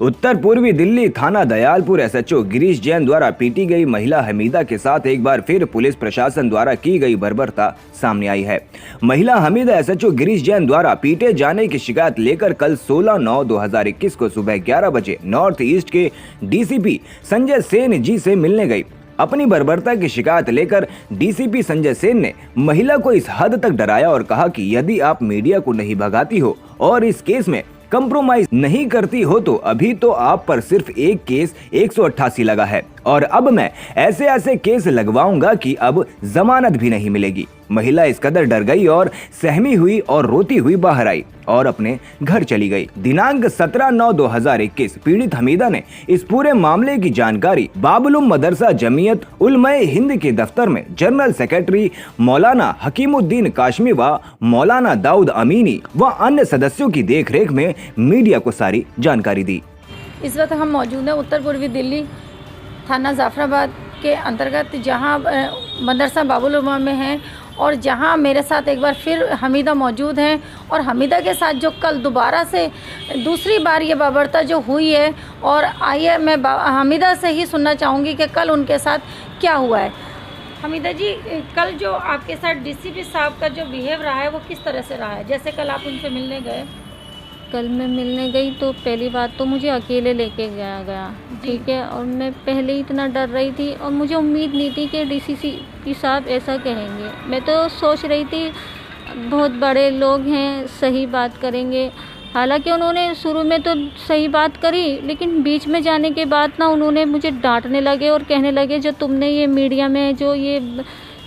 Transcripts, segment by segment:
उत्तर पूर्वी दिल्ली थाना दयालपुर एसएचओ गिरीश जैन द्वारा पीटी गई महिला हमीदा के साथ एक बार फिर पुलिस प्रशासन द्वारा की गई बर्बरता सामने आई है। महिला हमीदा एसएचओ गिरीश जैन द्वारा पीटे जाने की शिकायत लेकर कल 16/9/2021 को सुबह 11 बजे नॉर्थ ईस्ट के डीसीपी संजय सेन जी से मिलने गई। अपनी बर्बरता की शिकायत लेकर डीसीपी संजय सेन ने महिला को इस हद तक डराया और कहा कि यदि आप मीडिया को नहीं भगाती हो और इस केस में कंप्रोमाइज नहीं करती हो तो अभी तो आप पर सिर्फ एक केस 188 लगा है और अब मैं ऐसे केस लगवाऊंगा कि अब जमानत भी नहीं मिलेगी। महिला इस कदर डर गई और सहमी हुई और रोती हुई बाहर आई और अपने घर चली गई। दिनांक 17/9/2021 पीड़ित हमीदा ने इस पूरे मामले की जानकारी बाबुलुम मदरसा जमीयत उलमाए हिंद के दफ्तर में जनरल सेक्रेटरी मौलाना हकीमुद्दीन काशमी व मौलाना दाऊद अमीनी व अन्य सदस्यों की देखरेख में मीडिया को सारी जानकारी दी। इस वक्त हम मौजूद हैं उत्तर पूर्वी दिल्ली थाना जाफराबाद के अंतर्गत, जहां मदरसा बाबुलुमा में हैं और जहां मेरे साथ एक बार फिर हमीदा मौजूद हैं। और हमीदा के साथ जो कल दोबारा से दूसरी बार ये बर्बरता जो हुई है, और आइए मैं हमीदा से ही सुनना चाहूँगी कि कल उनके साथ क्या हुआ है। हमीदा जी, कल जो आपके साथ डीसीपी साहब का जो बिहेव रहा है वो किस तरह से रहा है? जैसे कल आप उनसे मिलने गए। कल मैं मिलने गई तो पहली बात तो मुझे अकेले लेके गया ठीक है, और मैं पहले ही इतना डर रही थी और मुझे उम्मीद नहीं थी कि डीसीपी साहब ऐसा कहेंगे। मैं तो सोच रही थी बहुत बड़े लोग हैं, सही बात करेंगे। हालांकि उन्होंने शुरू में तो सही बात करी, लेकिन बीच में जाने के बाद ना उन्होंने मुझे डांटने लगे और कहने लगे जो तुमने ये मीडिया में जो ये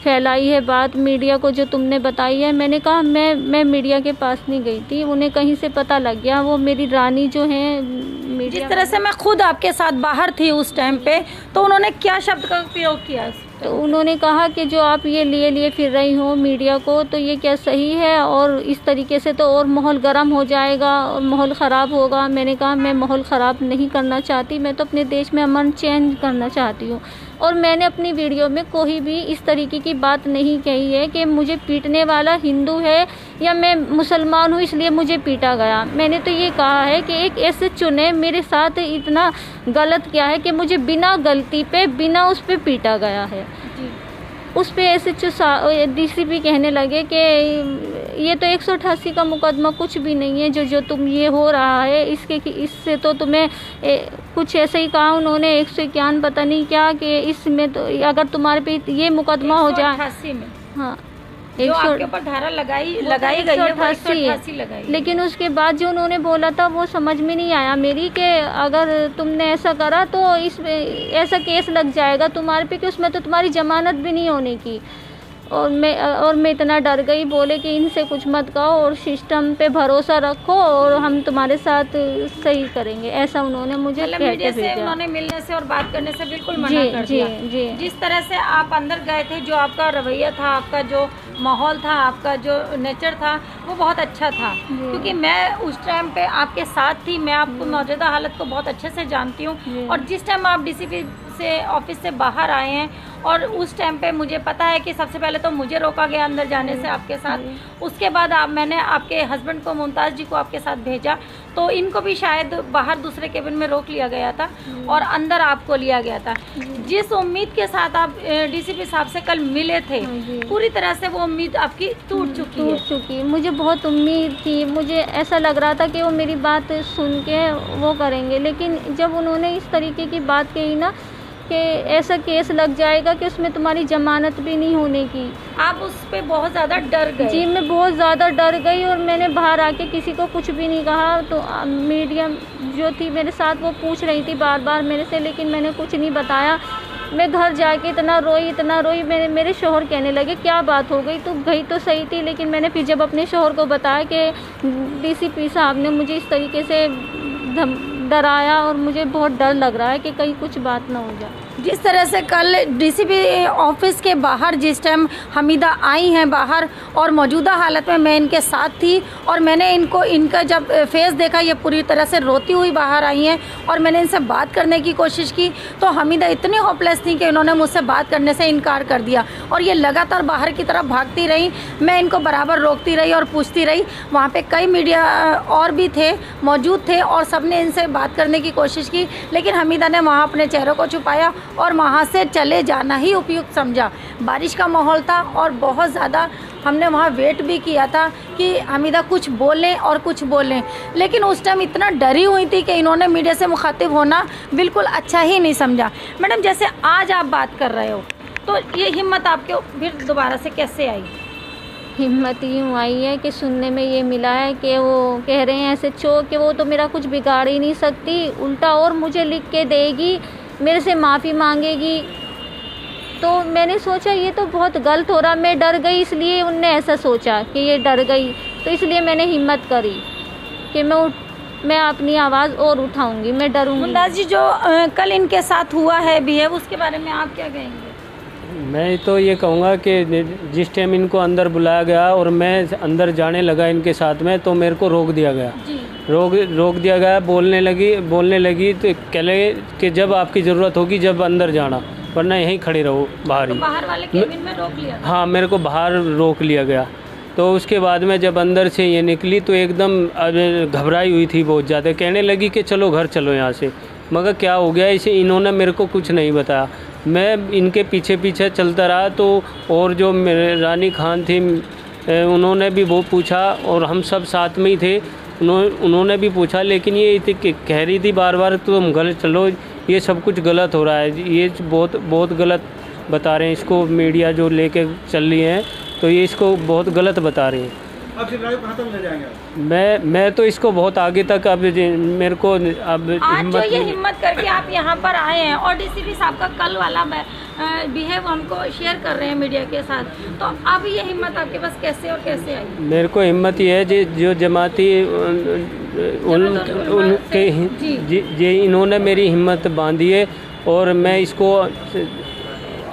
फैलाई है बात, मीडिया को जो तुमने बताई है। मैंने कहा मैं मीडिया के पास नहीं गई थी, उन्हें कहीं से पता लग गया। वो मेरी रानी जो है मीडिया, जिस तरह से मैं खुद आपके साथ बाहर थी उस टाइम पे, तो उन्होंने क्या शब्द का प्रयोग किया? तो उन्होंने कहा कि जो आप ये लिए फिर रही हो मीडिया को, तो ये क्या सही है, और इस तरीके से तो और माहौल गर्म हो जाएगा और माहौल ख़राब होगा। मैंने कहा मैं माहौल ख़राब नहीं करना चाहती, मैं तो अपने देश में अमन चैन करना चाहती हूँ। और मैंने अपनी वीडियो में कोई भी इस तरीके की बात नहीं कही है कि मुझे पीटने वाला हिंदू है या मैं मुसलमान हूँ इसलिए मुझे पीटा गया। मैंने तो ये कहा है कि एक ऐसे चुने मेरे साथ इतना गलत किया है कि मुझे बिना गलती पे बिना उस पर पीटा गया है। उस पे ऐसे डीसीपी कहने लगे कि ये तो 188 का मुकदमा कुछ भी नहीं है, जो तुम ये हो रहा है इससे तो तुम्हें कुछ ऐसे ही कहा उन्होंने 151 पता नहीं क्या, कि इसमें तो अगर तुम्हारे पे ये मुकदमा हो जाए। 188 में हाँ, जो आपके ऊपर धारा लगाई गई है 188 लगाई। लेकिन उसके बाद जो उन्होंने बोला था वो समझ में नहीं आया मेरी, कि अगर तुमने ऐसा करा तो इसमें ऐसा केस लग जाएगा तुम्हारे पे कि उसमें तो तुम्हारी जमानत भी नहीं होने की। और मैं इतना डर गई, बोले कि इनसे कुछ मत कहो और सिस्टम पे भरोसा रखो और हम तुम्हारे साथ सही करेंगे, ऐसा उन्होंने मुझे कहते भेजा। उन्होंने मिलने से और बात करने से बिल्कुल मना कर दिया। जी। जिस तरह से आप अंदर गए थे, जो आपका रवैया था, आपका जो माहौल था, आपका जो नेचर था, वो बहुत अच्छा था। क्योंकि मैं उस टाइम पे आपके साथ थी, मैं आपको मौजूदा हालत को बहुत अच्छे से जानती हूँ। और जिस टाइम आप डीसीपी से ऑफिस से बाहर आए हैं, और उस टाइम पे मुझे पता है कि सबसे पहले तो मुझे रोका गया अंदर जाने से आपके साथ। उसके बाद मैंने आपके हस्बैंड को, मुमताज़ जी को आपके साथ भेजा, तो इनको भी शायद बाहर दूसरे केबिन में रोक लिया गया था और अंदर आपको लिया गया था। जिस उम्मीद के साथ आप डीसीपी साहब से कल मिले थे, पूरी तरह से वो उम्मीद आपकी टूट चुकी। मुझे बहुत उम्मीद थी, मुझे ऐसा लग रहा था कि वो मेरी बात सुन के वो करेंगे, लेकिन जब उन्होंने इस तरीके की बात कही ना कि ऐसा केस लग जाएगा कि उसमें तुम्हारी जमानत भी नहीं होने की, आप उस पे बहुत ज़्यादा डर गए। जी, मैं बहुत ज़्यादा डर गई और मैंने बाहर आके किसी को कुछ भी नहीं कहा। तो मीडिया जो थी मेरे साथ वो पूछ रही थी बार बार मेरे से, लेकिन मैंने कुछ नहीं बताया। मैं घर जाके इतना रोई। मेरे शोहर कहने लगे क्या बात हो गई, तू गई तो सही थी। लेकिन मैंने फिर जब अपने शोहर को बताया कि डीसीपी साहब ने मुझे इस तरीके से डराया और मुझे बहुत डर लग रहा है कि कहीं कुछ बात ना हो जाए। जिस तरह से कल डीसीपी ऑफिस के बाहर जिस टाइम हमीदा आई हैं बाहर और मौजूदा हालत में मैं इनके साथ थी और मैंने इनका जब फेस देखा, ये पूरी तरह से रोती हुई बाहर आई हैं और मैंने इनसे बात करने की कोशिश की तो हमीदा इतनी होपलेस थी कि इन्होंने मुझसे बात करने से इनकार कर दिया और ये लगातार बाहर की तरफ भागती रही। मैं इनको बराबर रोकती रही और पूछती रही। वहाँ पे कई मीडिया और भी थे, मौजूद थे और सब ने इनसे बात करने की कोशिश की, लेकिन हमीदा ने वहाँ अपने चेहरों को छुपाया और वहाँ से चले जाना ही उपयुक्त समझा। बारिश का माहौल था और बहुत ज़्यादा हमने वहाँ वेट भी किया था कि हमीदा कुछ बोलें और कुछ बोलें, लेकिन उस टाइम इतना डरी हुई थी कि इन्होंने मीडिया से मुखातिब होना बिल्कुल अच्छा ही नहीं समझा। मैडम, जैसे आज आप बात कर रहे हो तो ये हिम्मत आपके फिर दोबारा से कैसे आई? हिम्मत यूँ आई है कि सुनने में ये मिला है कि वो कह रहे हैं SHO कि वो तो मेरा कुछ बिगाड़ ही नहीं सकती, उल्टा और मुझे लिख के देगी, मेरे से माफ़ी मांगेगी। तो मैंने सोचा ये तो बहुत गलत हो रहा। मैं डर गई, इसलिए उनने ऐसा सोचा कि ये डर गई, तो इसलिए मैंने हिम्मत करी कि मैं अपनी आवाज़ और उठाऊंगी, मैं डरूंगी। मुमताज़ जी, जो कल इनके साथ हुआ है बिहेव, उसके बारे में आप क्या कहेंगे? मैं तो ये कहूँगा कि जिस टाइम इनको अंदर बुलाया गया और मैं अंदर जाने लगा इनके साथ में, तो मेरे को रोक दिया गया। रोक दिया गया। बोलने लगी तो कह लगे कि जब आपकी ज़रूरत होगी जब अंदर जाना, वरना यहीं खड़े रहो बाहर ही। तो बाहर वाले केबिन में रोक लिया? हाँ, मेरे को बाहर रोक लिया गया। तो उसके बाद में जब अंदर से ये निकली तो एकदम घबराई हुई थी बहुत ज़्यादा, कहने लगी कि चलो घर चलो यहाँ से। मगर क्या हो गया इसे, इन्होंने मेरे को कुछ नहीं बताया। मैं इनके पीछे पीछे चलता रहा तो और जो मेरे रानी खान थी उन्होंने भी वो पूछा और हम सब साथ में ही थे, उन्होंने भी पूछा, लेकिन ये कह रही थी बार बार तुम घर चलो, ये सब कुछ गलत हो रहा है, ये बहुत गलत बता रहे हैं इसको, मीडिया जो लेके चल रही है तो ये इसको बहुत गलत बता रही है। अब सिलराय कहाँ तक ले जाएंगे? मैं तो इसको बहुत आगे तक, अब मेरे को अब आज जो ये हिम्मत करके आप यहाँ पर आए हैं और डीसीपी साहब का कल वाला बिहेव हमको शेयर कर रहे हैं मीडिया के साथ, तो अब ये हिम्मत आपके पास कैसे और कैसे आई? मेरे को हिम्मत ये है जो जमाती उनके इन्होंने मेरी हिम्मत बांधी है और मैं इसको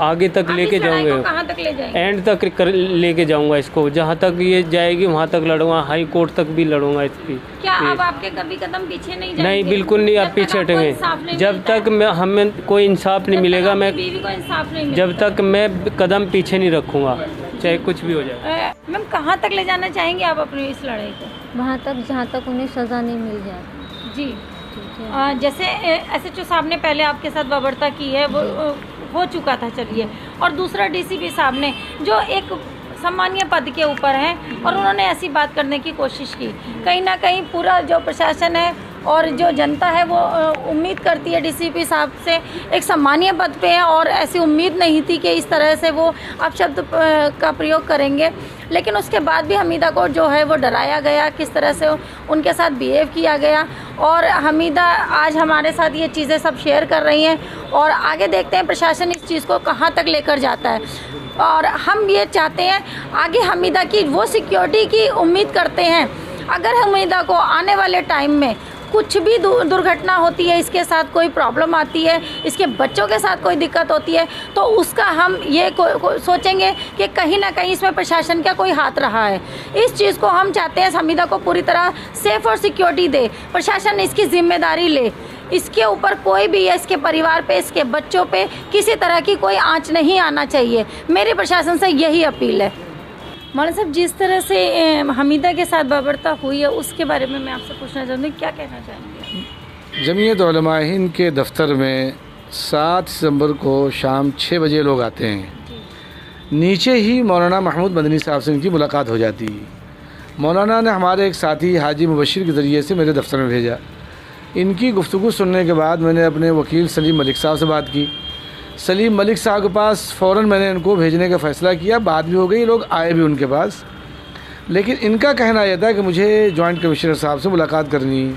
आगे तक लेके जाऊंगा, कहाँ तक ले जाएंगे? एंड तक लेके जाऊंगा इसको, जहाँ तक ये जाएगी वहाँ तक लड़ूंगा, हाई कोर्ट तक भी लड़ूंगा इसकी। क्या अब आपके कभी कदम पीछे नहीं जाएंगे? नहीं, बिल्कुल नहीं, आप पीछे हटेंगे जब तक हमें कोई इंसाफ नहीं मिलेगा। मैं बीवी को इंसाफ नहीं जब तक मैं कदम पीछे नहीं रखूँगा, चाहे कुछ भी हो जाए। मैम, कहाँ तक ले जाना चाहेंगे आप अपनी इस लड़ाई को? वहाँ तक जहाँ तक उन्हें सज़ा नहीं मिल जाए। जी, जैसे SHO साहब ने पहले आपके साथ बर्बरता की है, वो हो चुका था, चलिए, और दूसरा डीसीपी साहब ने जो एक सम्मानीय पद के ऊपर हैं और उन्होंने ऐसी बात करने की कोशिश की। कहीं ना कहीं पूरा जो प्रशासन है और जो जनता है वो उम्मीद करती है डीसीपी साहब से, एक सम्मानीय पद पे है और ऐसी उम्मीद नहीं थी कि इस तरह से वो अपशब्द का प्रयोग करेंगे, लेकिन उसके बाद भी हमीदा को जो है वो डराया गया, किस तरह से उनके साथ बिहेव किया गया और हमीदा आज हमारे साथ ये चीज़ें सब शेयर कर रही हैं और आगे देखते हैं प्रशासन इस चीज़ को कहाँ तक लेकर जाता है। और हम ये चाहते हैं आगे हमीदा की वो सिक्योरिटी की उम्मीद करते हैं। अगर हमीदा को आने वाले टाइम में कुछ भी दुर्घटना होती है, इसके साथ कोई प्रॉब्लम आती है, इसके बच्चों के साथ कोई दिक्कत होती है, तो उसका हम ये सोचेंगे कि कहीं ना कहीं इसमें प्रशासन का कोई हाथ रहा है। इस चीज़ को हम चाहते हैं हमीदा को पूरी तरह सेफ और सिक्योरिटी दे, प्रशासन इसकी जिम्मेदारी ले, इसके ऊपर कोई भी है, इसके परिवार पे, इसके बच्चों पे किसी तरह की कोई आँच नहीं आना चाहिए। मेरी प्रशासन से यही अपील है। मौलाना साहब, जिस तरह से हमीदा के साथ बर्बरता हुई है उसके बारे में मैं आपसे पूछना चाहूँगी, क्या कहना चाहेंगे? जमीयत उलमा हिंद के दफ्तर में 7 दिसंबर को शाम 6 बजे लोग आते हैं। नीचे ही मौलाना महमूद मदनी साहब से इनकी मुलाकात हो जाती है। मौलाना ने हमारे एक साथी हाजी मुबशिर के ज़रिए से मेरे दफ्तर में भेजा। इनकी गुफ्तगू सुनने के बाद मैंने अपने वकील सलीम मलिक साहब से बात की। सलीम मलिक साहब के पास फ़ौरन मैंने इनको भेजने का फ़ैसला किया। बात भी हो गई, लोग आए भी उनके पास, लेकिन इनका कहना यह था कि मुझे जॉइंट कमिश्नर साहब से मुलाकात करनी।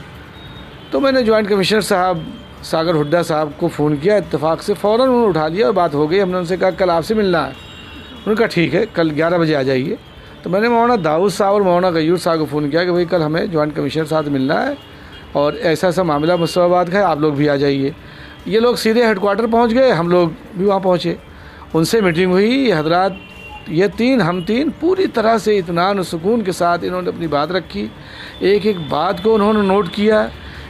तो मैंने जॉइंट कमिश्नर साहब सागर हुड्डा साहब को फ़ोन किया, इत्तेफाक से फ़ौरन उन्होंने उठा लिया और बात हो गई। हमने उनसे कहा कल आपसे मिलना है। उन्होंने कहा ठीक है, कल 11 बजे आ जाइए। तो मैंने मौलाना दाऊद साहब और मौलाना गयूर साहब को फ़ोन किया कि भाई कल हमें जॉइंट कमिश्नर साहब मिलना है और ऐसा ऐसा मामला मुस्तफाबाद का है, आप लोग भी आ जाइए। ये लोग सीधे हेडक्वार्टर पहुंच गए, हम लोग भी वहाँ पहुँचे, उनसे मीटिंग हुई। ये हजरात हम तीन पूरी तरह से इत्मीनान और सुकून के साथ इन्होंने अपनी बात रखी, एक एक बात को उन्होंने नोट किया,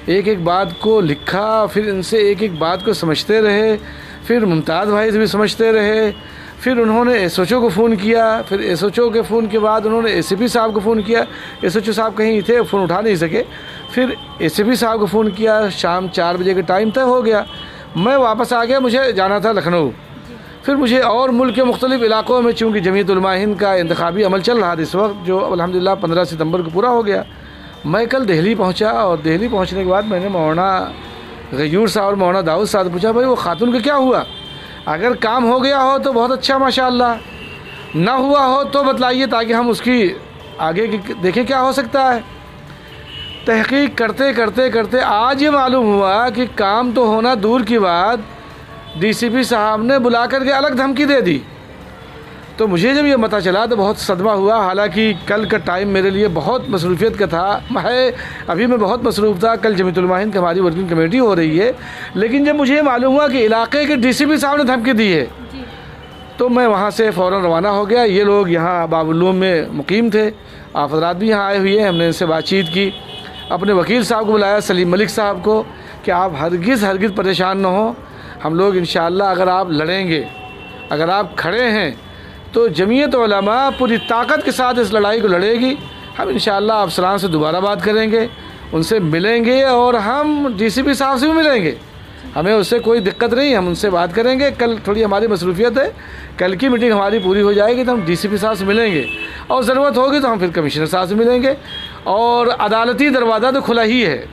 एक एक बात को लिखा, फिर इनसे एक एक बात को समझते रहे, फिर मुमताज़ भाई से भी समझते रहे, फिर उन्होंने एसओचओ को फ़ोन किया, फिर एसओचओ के फ़ोन के बाद उन्होंने एसीपी साहब को फ़ोन किया, एसओचओ साहब कहीं थे फ़ोन उठा नहीं सके, फिर एसीपी साहब को फ़ोन किया। शाम 4 बजे का टाइम तय हो गया, मैं वापस आ गया, मुझे जाना था लखनऊ। फिर मुझे और मुल्क के मुख्तलिफ़ इलाक़ों में, चूँकि जमीयत उलमा हिंद का इंतखाबी अमल चल रहा था इस वक्त, जो अल्हम्दुलिल्लाह 15 सितंबर को पूरा हो गया, मैं कल दिल्ली पहुँचा। और दिल्ली पहुँचने के बाद मैंने मौलाना गयूर साहब और मौलाना दाऊद साहब पूछा, भाई वो खातून का क्या हुआ? अगर काम हो गया हो तो बहुत अच्छा माशाअल्लाह, ना हुआ हो तो बतलाइए ताकि हम उसकी आगे की देखें क्या हो सकता है। तहकीक करते करते करते आज ये मालूम हुआ कि काम तो होना दूर की बात, डीसीपी साहब ने बुला कर के अलग धमकी दे दी। तो मुझे जब ये पता चला तो बहुत सदमा हुआ। हालांकि कल का टाइम मेरे लिए बहुत मसरूफियत का था, अभी मैं बहुत मसरूफ़ था। कल जमीयत उलमा हिंद की हमारी वर्किंग कमेटी हो रही है, लेकिन जब मुझे मालूम हुआ कि इलाके के डीसीपी साहब ने धमकी दी है तो मैं वहाँ से फ़ौरन रवाना हो गया। ये लोग यहाँ बाबुलूम में मुकीम थे, आप हज़रात भी यहाँ आए हुए हैं। हमने इनसे बातचीत की, अपने वकील साहब को बुलाया, सलीम मलिक साहब को, कि आप हरगिज़ परेशान न हो, हम लोग इंशाअल्लाह अगर आप लड़ेंगे, अगर आप खड़े हैं तो जमीयत उलमा पूरी ताकत के साथ इस लड़ाई को लड़ेगी। हम इंशाअल्लाह अफसरान से दोबारा बात करेंगे, उनसे मिलेंगे और हम डीसीपी साहब से भी मिलेंगे, हमें उससे कोई दिक्कत नहीं, हम उनसे बात करेंगे। कल थोड़ी हमारी मसरूफियत है, कल की मीटिंग हमारी पूरी हो जाएगी तो हम डीसीपी साहब से मिलेंगे, और ज़रूरत होगी तो हम फिर कमिश्नर साहब से मिलेंगे। और अदालती दरवाज़ा तो खुला ही है,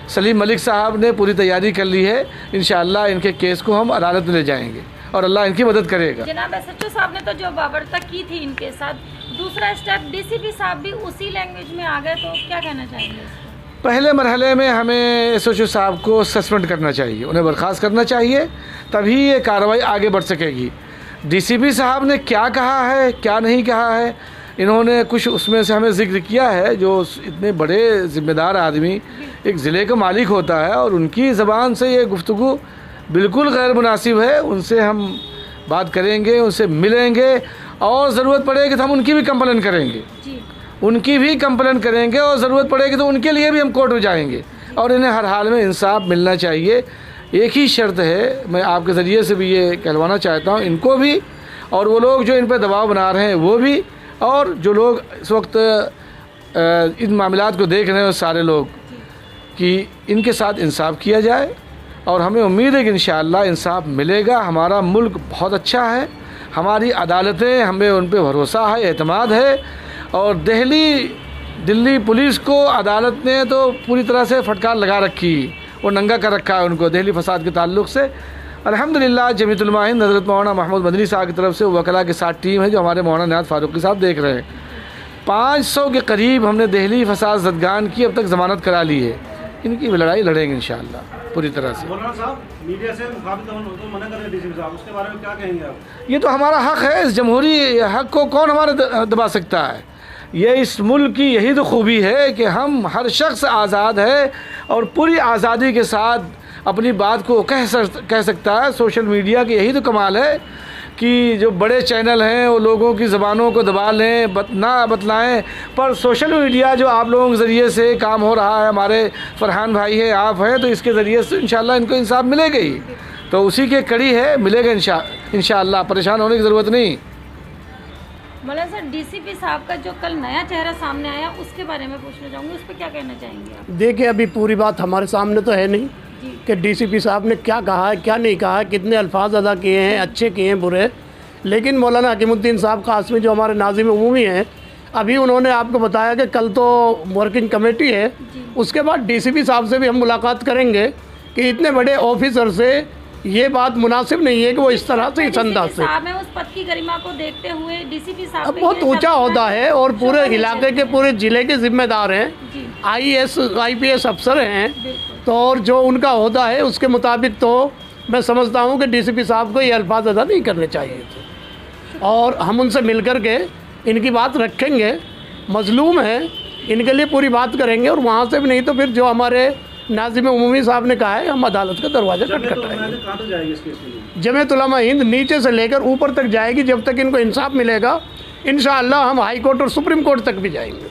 सलीम मलिक साहब ने पूरी तैयारी कर ली है, इंशाअल्लाह इनके केस को हम अदालत में ले जाएंगे और अल्लाह इनकी मदद करेगा। जनाब एसएचओ साहब ने तो जो बाबरता की थी इनके साथ, दूसरा स्टेप डीसीपी साहब भी उसी लैंग्वेज में आ गए, तो क्या कहना चाहेंगे? पहले मरहले में हमें एसओचओ साहब को सस्पेंड करना चाहिए, उन्हें बर्खास्त करना चाहिए, तभी ये कार्रवाई आगे बढ़ सकेगी। डीसीपी साहब ने क्या कहा है, क्या नहीं कहा है, इन्होंने कुछ उसमें से हमें जिक्र किया है। जो इतने बड़े ज़िम्मेदार आदमी एक ज़िले का मालिक होता है और उनकी ज़बान से ये गुफ्तगू बिल्कुल गैर मुनासिब है। उनसे हम बात करेंगे, उनसे मिलेंगे, और ज़रूरत पड़ेगी तो हम उनकी भी कंप्लेन करेंगे, उनकी भी कंप्लेन करेंगे, और ज़रूरत पड़ेगी तो उनके लिए भी हम कोर्ट में जाएंगे। और इन्हें हर हाल में इंसाफ मिलना चाहिए। एक ही शर्त है, मैं आपके ज़रिए से भी ये कहलवाना चाहता हूँ, इनको भी, और वो लोग जो इन पर दबाव बना रहे हैं वो भी, और जो लोग इस वक्त इन मामलात को देख रहे हैं सारे लोग, कि इनके साथ इंसाफ किया जाए। और हमें उम्मीद है कि इंशाअल्लाह इंसाफ मिलेगा। हमारा मुल्क बहुत अच्छा है, हमारी अदालतें, हमें उन पर भरोसा है, एतमाद है। और दिल्ली पुलिस को अदालत ने तो पूरी तरह से फटकार लगा रखी, वो नंगा कर रखा है उनको दिल्ली फसाद के ताल्लुक़ से। अल्हम्दुलिल्लाह जमीयत उलमा हिंद हज़रत मौलाना महमूद मदनी साहब की तरफ से वकला के साथ टीम है, जो हमारे मौलाना नियाज़ फारूकी साहब देख रहे हैं। 500 के करीब हमने दिल्ली फसाद ज़दगान की अब तक ज़मानत करा ली है। इनकी भी लड़ाई लड़ेंगे इंशाअल्लाह पूरी तरह से। मौलाना साहब, मीडिया से मुखातिब तो मना कर रहे हैं डीसीपी साहब, उसके बारे में क्या कहेंगे आप? ये तो हमारा हक़ है, इस जमहूरी हक़ को कौन हमारे दबा सकता है? ये इस मुल्क की यही तो खूबी है कि हम हर शख्स आज़ाद है और पूरी आज़ादी के साथ अपनी बात को कह सकता है। सोशल मीडिया की यही तो कमाल है कि जो बड़े चैनल हैं वो लोगों की ज़बानों को दबा लें, ना बतलाएं, पर सोशल मीडिया जो आप लोगों के ज़रिए से काम हो रहा है, हमारे फरहान भाई हैं, आप हैं, तो इसके ज़रिए से इंशाअल्लाह इनको इंसाफ मिलेगा ही। तो उसी के कड़ी है, मिलेगा इंशाअल्लाह, परेशान होने की ज़रूरत नहीं। मौलाना सर, डीसीपी साहब का जो कल नया चेहरा सामने आया उसके बारे में पूछना चाहूँगी, उस पर क्या कहना चाहेंगे आप? देखिए, अभी पूरी बात हमारे सामने तो है नहीं कि डीसीपी साहब ने क्या कहा है, क्या नहीं कहा है, कितने अल्फाज अदा किए हैं, अच्छे किए हैं, बुरे। लेकिन मौलाना हकीमुद्दीन साहब कासमी जो हमारे नाज़िम उमूमी हैं, अभी उन्होंने आपको बताया कि कल तो वर्किंग कमेटी है, उसके बाद डीसीपी साहब से भी हम मुलाकात करेंगे कि इतने बड़े ऑफिसर से ये बात मुनासिब नहीं है कि वो इस तरह से, इस अंदाज से। साहब उस पद की गरिमा को देखते हुए डीसीपी साहब बहुत ऊंचा ओहदा है और पूरे इलाके के, पूरे ज़िले के जिम्मेदार हैं, IAS IPS अफसर हैं, तो और जो उनका ओहदा है उसके मुताबिक तो मैं समझता हूँ कि डीसीपी साहब को ये अल्फाज अदा नहीं करने चाहिए थे। और हम उनसे मिल कर के इनकी बात रखेंगे, मजलूम है, इनके लिए पूरी बात करेंगे। और वहाँ से भी नहीं तो फिर जो हमारे नाजिम उमूमी साहब ने कहा है हम अदालत का दरवाज़ा खटखटाएंगे। कहाँ तक जाएगी इस केस के लिए? जमीयत उलमा हिंद नीचे से लेकर ऊपर तक जाएगी, जब तक इनको इंसाफ मिलेगा इंशाअल्लाह हम हाई कोर्ट और सुप्रीम कोर्ट तक भी जाएंगे।